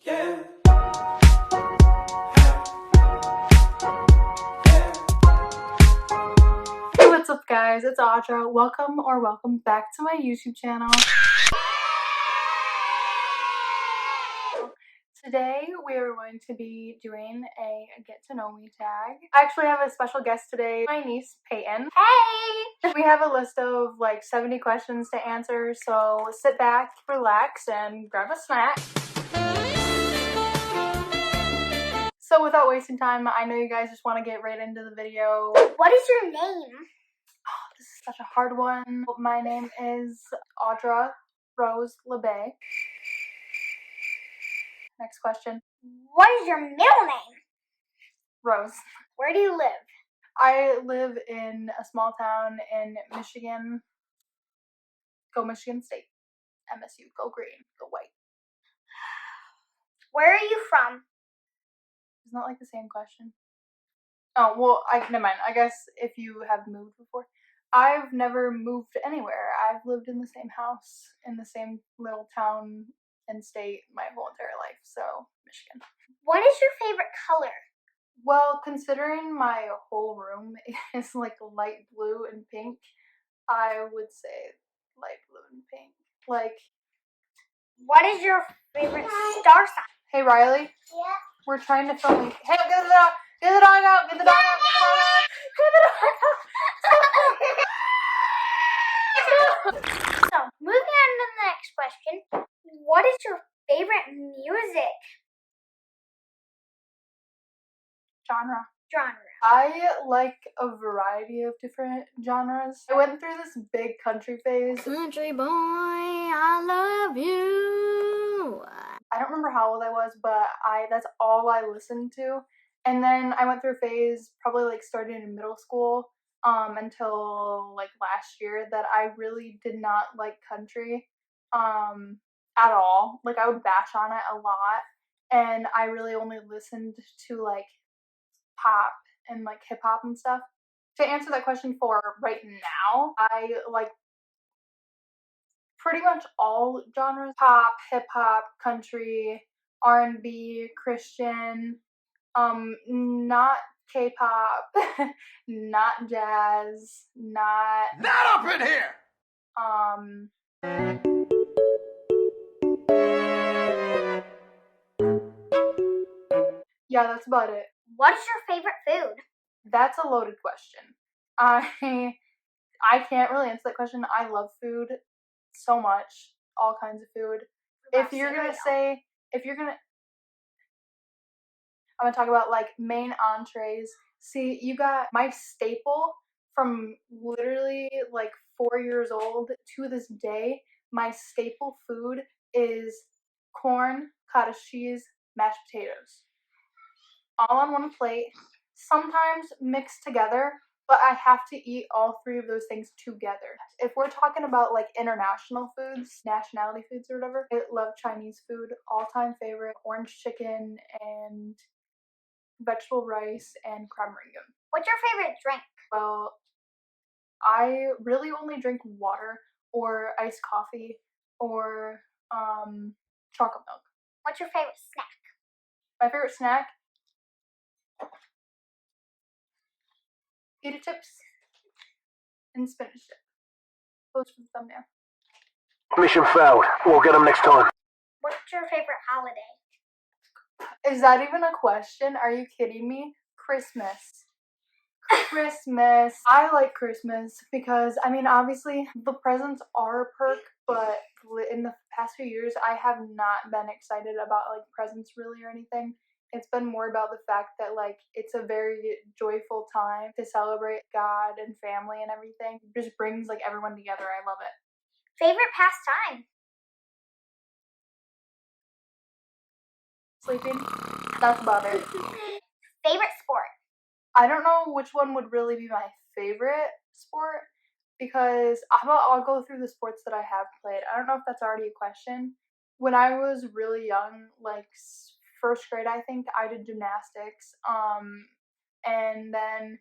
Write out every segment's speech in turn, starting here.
Yeah. Hey, what's up guys? It's Audra. Welcome back to my YouTube channel. Today we are going to be doing a get to know me tag. I actually have a special guest today, my niece Peyton. Hey! We have a list of like 70 questions to answer, so sit back, relax, and grab a snack. So without wasting time, I know you guys just want to get right into the video. What is your name? Oh, this is such a hard one. My name is Audra Rose LaBay. Next question. What is your middle name? Rose. Where do you live? I live in a small town in Michigan. Go Michigan State. MSU. Go green. Go white. Where are you from? Isn't that like the same question? Oh, well, never mind. I guess if you have moved before. I've never moved anywhere. I've lived in the same house, in the same little town and state my whole entire life. So, Michigan. What is your favorite color? Well, considering my whole room is like light blue and pink, I would say light blue and pink. Like, what is your favorite star sign? hey Riley, Yeah. we're trying to film. Hey, get the dog! Get the dog out! Get the dog out! Get the dog out! Get the dog out! So, moving on to the next question. What is your favorite music Genre. genre? I like a variety of different genres. I went through this big country phase. Country boy, I love you. I don't remember how old I was, but that's all I listened to. And then I went through a phase, probably like starting in middle school, until like last year, that I really did not like country at all. Like I would bash on it a lot, and I really only listened to like pop and like hip hop and stuff. To answer that question for right now, I like pretty much all genres: pop, hip hop, country, R&B, Christian, not K-pop, not jazz, not up in here! Yeah, that's about it. What is your favorite food? That's a loaded question. I can't really answer that question. I love food so much, all kinds of food. I'm gonna talk about like main entrees. See, you got my staple from literally like 4 years old to this day. My staple food is corn, cottage cheese, mashed potatoes, all on one plate, sometimes mixed together, but I have to eat all three of those things together. If we're talking about like international foods, nationality foods or whatever, I love Chinese food. All-time favorite: orange chicken and vegetable rice and creme rangoon. What's your favorite drink? Well, I really only drink water or iced coffee or chocolate milk. What's your favorite snack? My favorite snack? Pita chips and spinach dip. Those for the thumbnail. Mission failed. We'll get them next time. What's your favorite holiday? Is that even a question? Are you kidding me? Christmas. Christmas. I like Christmas because, I mean, obviously the presents are a perk, but in the past few years I have not been excited about like presents really or anything. It's been more about the fact that like it's a very joyful time to celebrate God and family and everything. It just brings like everyone together. I love it. Favorite pastime? Sleeping. That's about it. Favorite sport? I don't know which one would really be my favorite sport because I'll go through the sports that I have played. I don't know if that's already a question. When I was really young, like first grade, I think, I did gymnastics. And then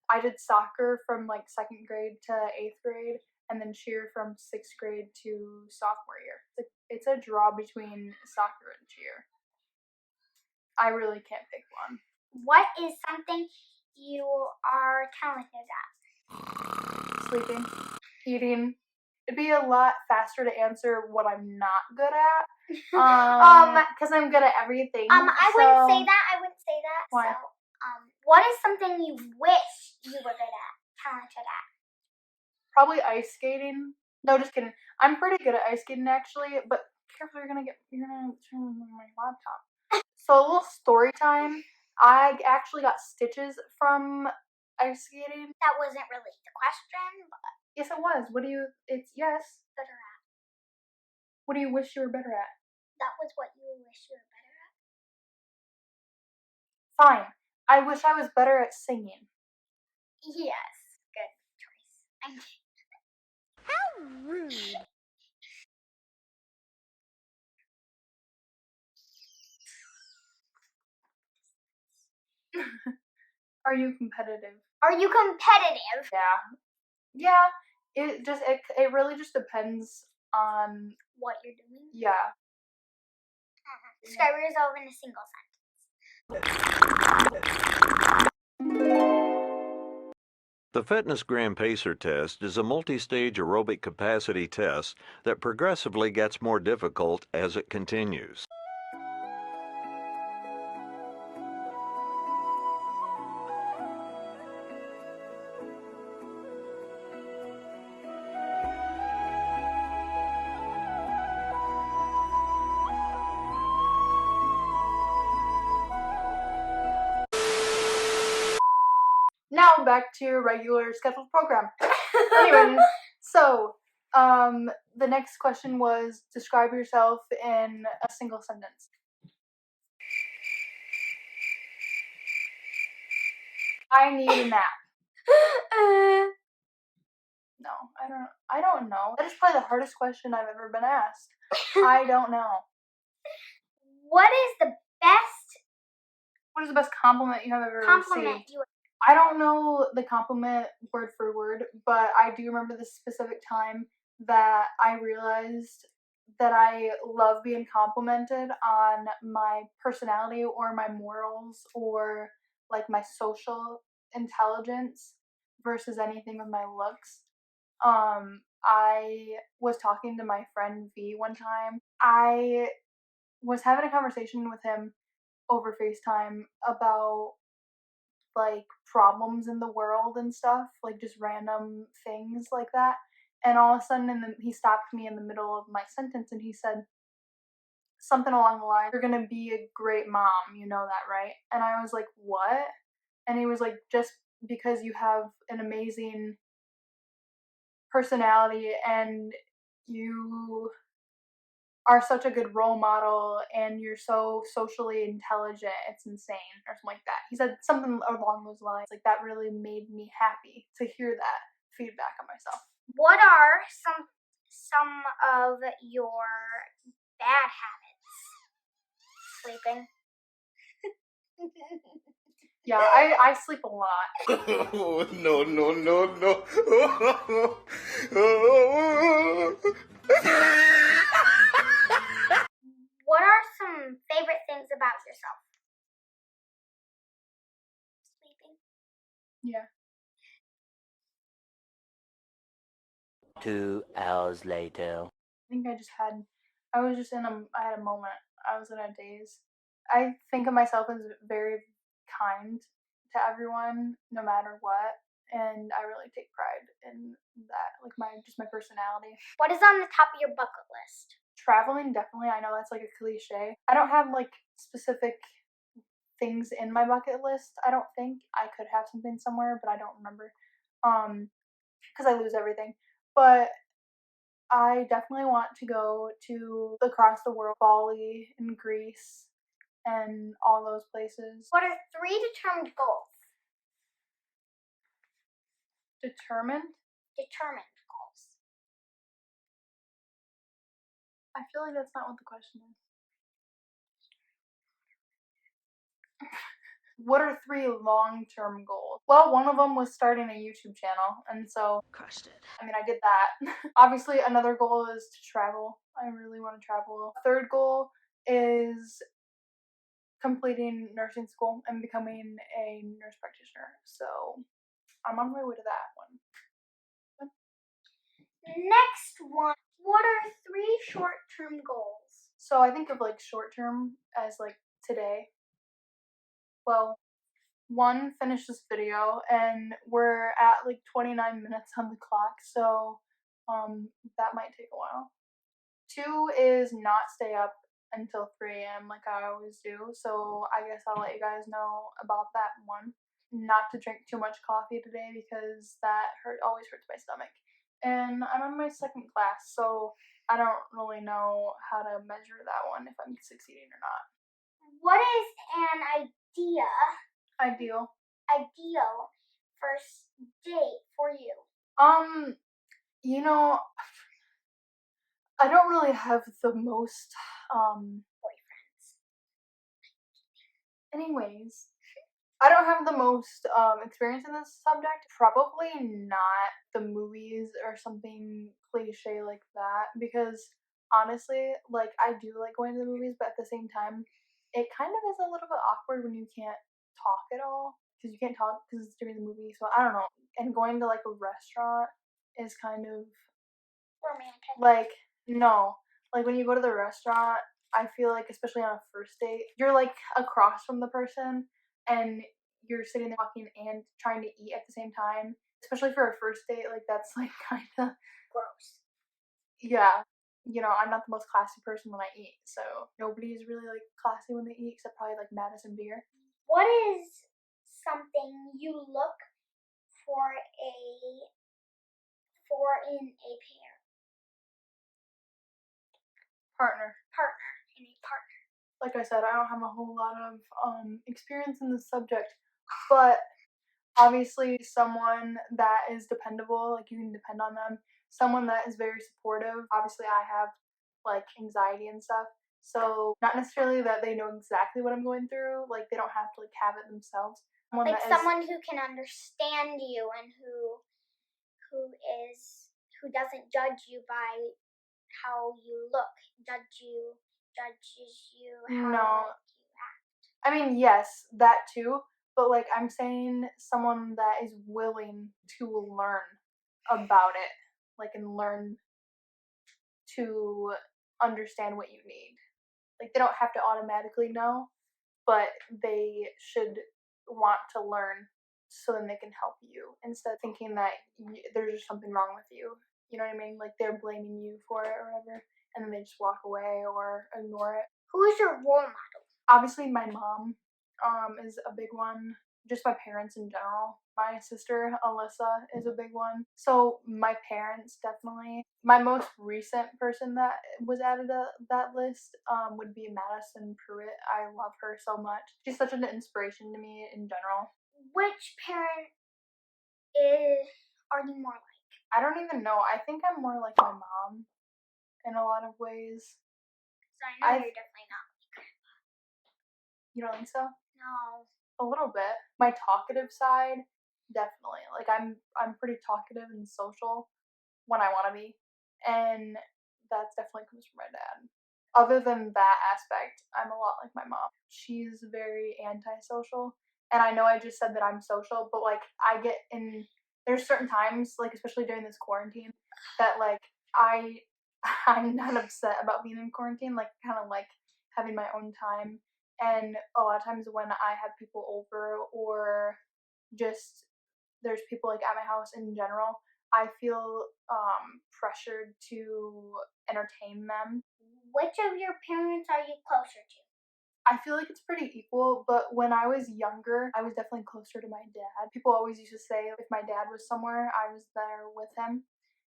I did soccer from like second grade to 8th grade, and then cheer from 6th grade to sophomore year. It's a draw between soccer and cheer. I really can't pick one. What is something you are talented at? Sleeping, eating. It'd be a lot faster to answer what I'm not good at. Because I'm good at everything. I wouldn't say that. Why? So, what is something you wish you were good at, talented at? Probably ice skating. No, just kidding. I'm pretty good at ice skating actually, but careful, you're gonna turn my laptop. So a little story time. I actually got stitches from ice skating. That wasn't really the question, but Yes, it was. It's yes. better at. What do you wish you were better at? That was what you wish you were better at? Fine. I wish I was better at singing. Yes, good choice. How rude. Are you competitive? Are you competitive? Yeah. It really just depends on What you're doing? yeah. Describe yourself in a single sentence. The Fitness Gram Pacer test is a multi-stage aerobic capacity test that progressively gets more difficult as it continues. Now back to your regular scheduled program. Anyways, so the next question was describe yourself in a single sentence. I need a nap. No, I don't know. That is probably the hardest question I've ever been asked. I don't know. What is the best compliment you have ever compliment received? you? I don't know the compliment word for word, but I do remember the specific time that I realized that I love being complimented on my personality or my morals or like my social intelligence versus anything with my looks. I was talking to my friend V one time. I was having a conversation with him over FaceTime about like problems in the world and stuff, like just random things like that. And all of a sudden, he stopped me in the middle of my sentence and he said something along the line, "You're gonna be a great mom, you know that, right?" And I was like, "What?" And he was like, "Just because you have an amazing personality and you are such a good role model and you're so socially intelligent, it's insane," or something like that. He said something along those lines. Like that really made me happy to hear that feedback on myself. What are some of your bad habits? Sleeping. Yeah, I sleep a lot. Oh, no, no, no, no. What are some favorite things about yourself? Sleeping. Yeah. 2 hours later. I think I had a moment. I was in a daze. I think of myself as very kind to everyone, no matter what, and I really take pride in that, like my personality. What is on the top of your bucket list? Traveling, definitely. I know that's like a cliche. I don't have like specific things in my bucket list. I don't think I could have something somewhere, but I don't remember. Because I lose everything. But I definitely want to go to across the world, Bali and Greece and all those places. What are 3 determined goals? Determined? Determined goals. I feel like that's not what the question is. What are 3 long-term goals? Well, one of them was starting a YouTube channel, and so Crushed it. I mean, I did that. Obviously, another goal is to travel. I really want to travel. Third goal is completing nursing school and becoming a nurse practitioner. So I'm on my way to that one. Next one. What are 3 short-term goals? So I think of like short term as like today. Well, one, finish this video, and we're at like 29 minutes on the clock, so that might take a while. 2 is not stay up until 3 a.m. like I always do, so I guess I'll let you guys know about that one. Not to drink too much coffee today because that always hurts my stomach. And I'm on my second class, so I don't really know how to measure that one, if I'm succeeding or not. What is an Ideal. ideal first date for you? You know, I don't really have the most Boyfriends. anyways. I don't have the most experience in this subject. Probably not the movies or something cliche like that, because honestly, like I do like going to the movies, but at the same time, it kind of is a little bit awkward when you can't talk at all, because you can't talk because it's during the movie. So I don't know. And going to like a restaurant is kind of Romantic. like, no. Like when you go to the restaurant, I feel like, especially on a first date, you're like across from the person and you're sitting there talking and trying to eat at the same time. Especially for a first date, like that's like kind of Gross. yeah. You know, I'm not the most classy person when I eat, so nobody's really like classy when they eat except probably like Madison Beer. What is something you look for in a Partner. in a partner? Like I said, I don't have a whole lot of experience in this subject, but obviously someone that is dependable, like you can depend on them. Someone that is very supportive. Obviously, I have like anxiety and stuff, so not necessarily that they know exactly what I'm going through. Like they don't have to like have it themselves. Like someone who can understand you and who doesn't judge you by how you look, judges you how No. you act. I mean, yes, that too, but like I'm saying someone that is willing to learn about it, like and learn to understand what you need. Like they don't have to automatically know, but they should want to learn so then they can help you instead of thinking that there's just something wrong with you. You know what I mean? Like they're blaming you for it or whatever, and then they just walk away or ignore it. Who is your role model? Obviously, my mom is a big one. Just my parents in general. My sister Alyssa is a big one. So my parents definitely. My most recent person that was added to that list would be Madison Pruitt. I love her so much. She's such an inspiration to me in general. Which parent are you more like? I don't even know. I think I'm more like my mom in a lot of ways. So I know you're definitely not. You don't think so? No. A little bit. My talkative side, definitely. Like I'm pretty talkative and social when I want to be, and that definitely comes from my dad. Other than that aspect, I'm a lot like my mom. She's very antisocial, and I know I just said that I'm social, but like I get in. There's certain times, like especially during this quarantine, that like I'm not upset about being in quarantine. Like kind of like having my own time. And a lot of times when I have people over or just there's people like at my house in general, I feel pressured to entertain them. Which of your parents are you closer to? I feel like it's pretty equal, but when I was younger, I was definitely closer to my dad. People always used to say if my dad was somewhere, I was there with him.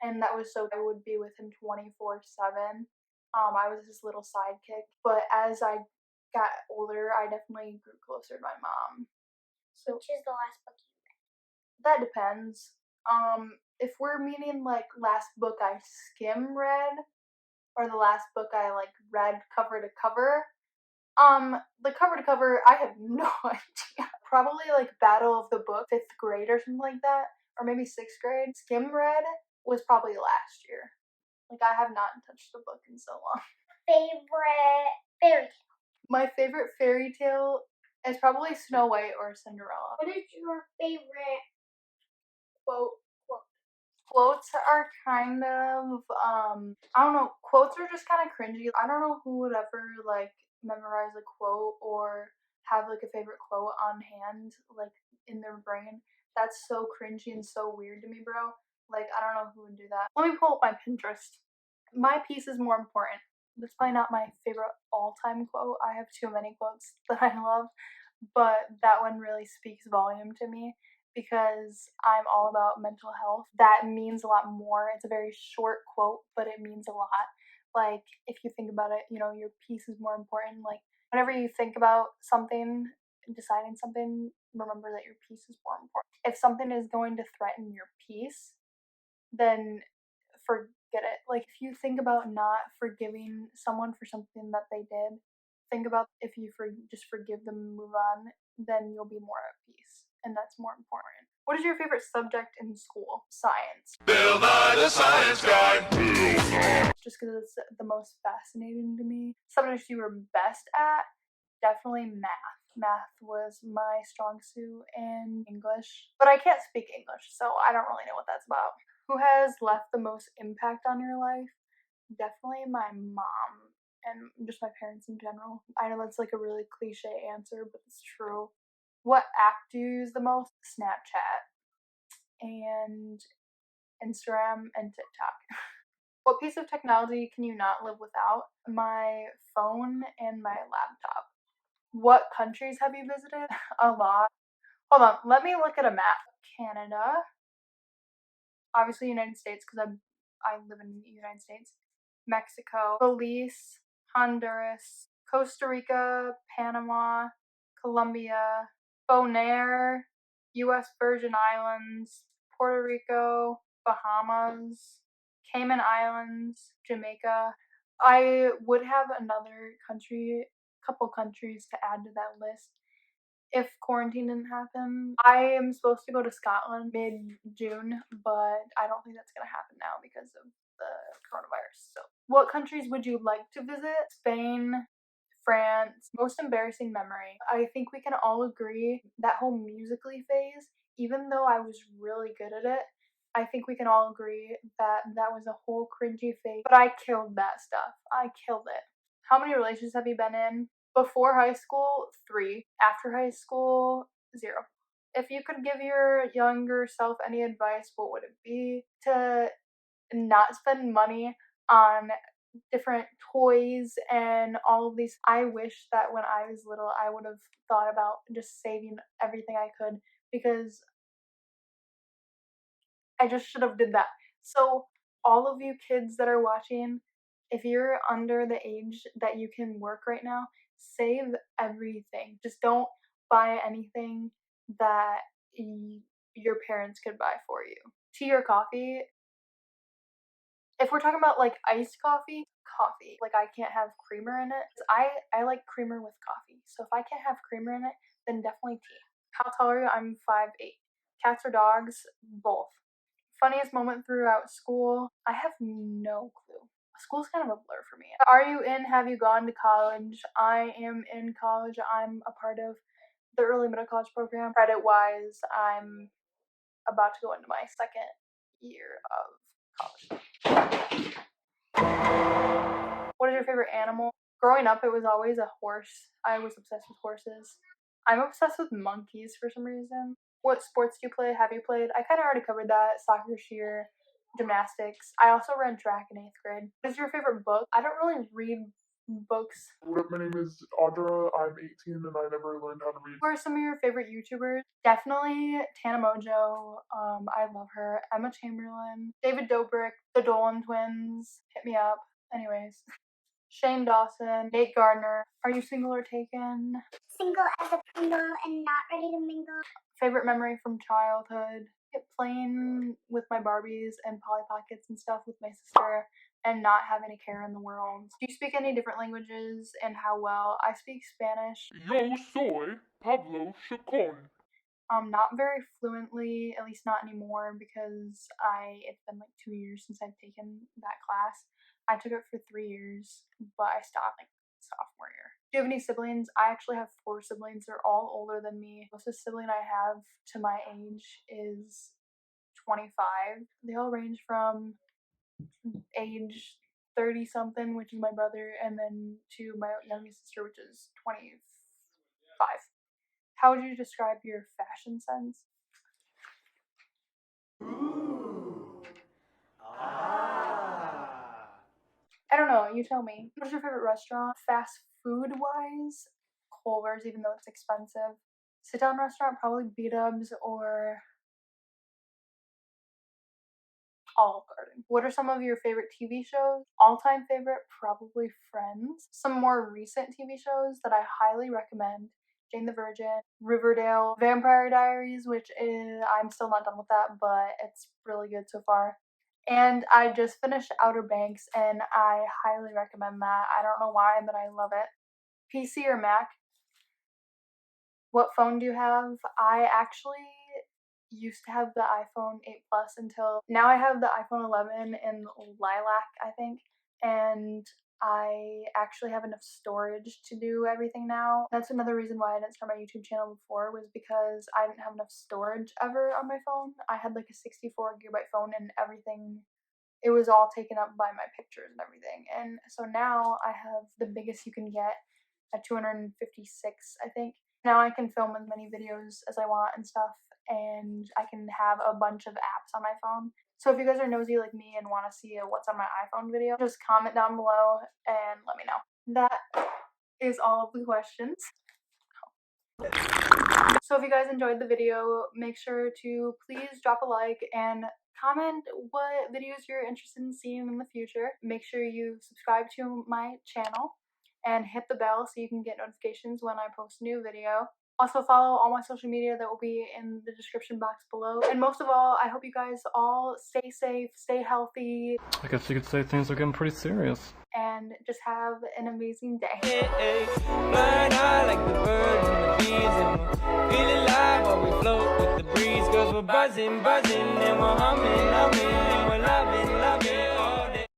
And that was so I would be with him 24/7. I was his little sidekick. But as I got older, I definitely grew closer to my mom. So Which is the last book you read? that depends. If we're meaning like last book I skim read, or the last book I like read cover to cover, the cover to cover, I have no idea. Probably like Battle of the Book, 5th grade or something like that, or maybe 6th grade. Skim read was probably last year. Like I have not touched the book in so long. Favorite fairy tale? My favorite fairy tale is probably Snow White or Cinderella. What is your favorite quote? Quotes are kind of, I don't know, quotes are just kind of cringy. I don't know who would ever, like, memorize a quote or have, like, a favorite quote on hand, like, in their brain. That's so cringy and so weird to me, bro. Like, I don't know who would do that. Let me pull up my Pinterest. My peace is more important. That's probably not my favorite all-time quote. I have too many quotes that I love, but that one really speaks volume to me because I'm all about mental health. That means a lot more. It's a very short quote, but it means a lot. Like, if you think about it, you know, your peace is more important. Like, whenever you think about something, deciding something, remember that your peace is more important. If something is going to threaten your peace, then forget it. Like, if you think about not forgiving someone for something that they did, think about if you just forgive them and move on, then you'll be more at peace, and that's more important. What is your favorite subject in school? Science. Bill Nye the Science Guy. Just because it's the most fascinating to me. Subjects you were best at? Definitely math. Math was my strong suit, in English. But I can't speak English, so I don't really know what that's about. Who has left the most impact on your life? Definitely my mom and just my parents in general. I know that's like a really cliche answer, but it's true. What app do you use the most? Snapchat and Instagram and TikTok. What piece of technology can you not live without? My phone and my laptop. What countries have you visited? A lot. Hold on, let me look at a map. Canada. Obviously United States because I live in the United States. Mexico. Belize. Honduras. Costa Rica. Panama. Colombia. Bonaire. US Virgin Islands. Puerto Rico. Bahamas. Cayman Islands. Jamaica. I would have another couple countries to add to that list if quarantine didn't happen. I am supposed to go to Scotland mid-June, but I don't think that's gonna happen now because of the coronavirus. So, what countries would you like to visit? Spain, France. Most embarrassing memory. I think we can all agree that whole Musically phase, even though I was really good at it, I think we can all agree that that was a whole cringy phase. But I killed that stuff. I killed it. How many relationships have you been in? Before high school, 3. After high school, 0. If you could give your younger self any advice, what would it be? To not spend money on different toys and all of these. I wish that when I was little, I would have thought about just saving everything I could because I just should have did that. So all of you kids that are watching, if you're under the age that you can work right now, save everything. Just don't buy anything that your parents could buy for you. Tea or coffee? If we're talking about like iced coffee, coffee. Like I can't have creamer in it. I like creamer with coffee. So if I can't have creamer in it, then definitely tea. How tall are you? I'm 5'8". Cats or dogs? Both. Funniest moment throughout school? I have no clue. School's kind of a blur for me. Are you in? Have you gone to college? I am in college. I'm a part of the early middle college program. Credit wise, I'm about to go into my second year of college. What is your favorite animal? Growing up, it was always a horse. I was obsessed with horses. I'm obsessed with monkeys for some reason. What sports do you play? Have you played? I kind of already covered that. Soccer, cheer, gymnastics. I also ran track in 8th grade. What is your favorite book? I don't really read books. What up, my name is Audra. I'm 18 and I never learned how to read. Who are some of your favorite YouTubers? Definitely Tana Mojo. I love her. Emma Chamberlain. David Dobrik. The Dolan twins. Hit me up. Anyways. Shane Dawson. Nate Gardner. Are you single or taken? Single as a Pringle and not ready to mingle. Favorite memory from childhood? Playing with my Barbies and Polly Pockets and stuff with my sister and not having a care in the world. Do you speak any different languages and how well? I speak Spanish. Yo soy Pablo Chacon. Not very fluently, at least not anymore because it's been like 2 years since I've taken that class. I took it for 3 years, but I stopped like sophomore year. Do you have any siblings? I actually have 4 siblings. They're all older than me. The closest sibling I have to my age is 25. They all range from age 30 something, which is my brother, and then to my youngest sister, which is 25. How would you describe your fashion sense? I don't know, you tell me. What's your favorite restaurant? Fast food wise, Culver's, even though it's expensive. Sit down restaurant, probably B-Dubs or Olive Garden. What are some of your favorite TV shows? All-time favorite, probably Friends. Some more recent TV shows that I highly recommend: Jane the Virgin, Riverdale, Vampire Diaries, which is, I'm still not done with that, but it's really good so far. And I just finished Outer Banks, and I highly recommend that. I don't know why, but I love it. PC or Mac? What phone do you have? I actually used to have the iPhone 8 Plus until now. I have the iPhone 11 in lilac, I think, and I actually have enough storage to do everything now. That's another reason why I didn't start my YouTube channel before, was because I didn't have enough storage ever on my phone. I had like a 64GB phone and everything, it was all taken up by my pictures and everything. And so now I have the biggest you can get at 256, I think. Now I can film as many videos as I want and stuff, and I can have a bunch of apps on my phone. So if you guys are nosy like me and want to see a what's on my iPhone video, just comment down below and let me know. That is all of the questions. So if you guys enjoyed the video, make sure to please drop a like and comment what videos you're interested in seeing in the future. Make sure you subscribe to my channel and hit the bell so you can get notifications when I post a new video. Also follow all my social media that will be in the description box below. And most of all, I hope you guys all stay safe, stay healthy. I guess you could say things are getting pretty serious. And just have an amazing day. Flying high like the birds and the bees, and we're feeling alive while we float with the breeze, 'cause we're buzzing, buzzing, and we're humming, humming, and we're loving.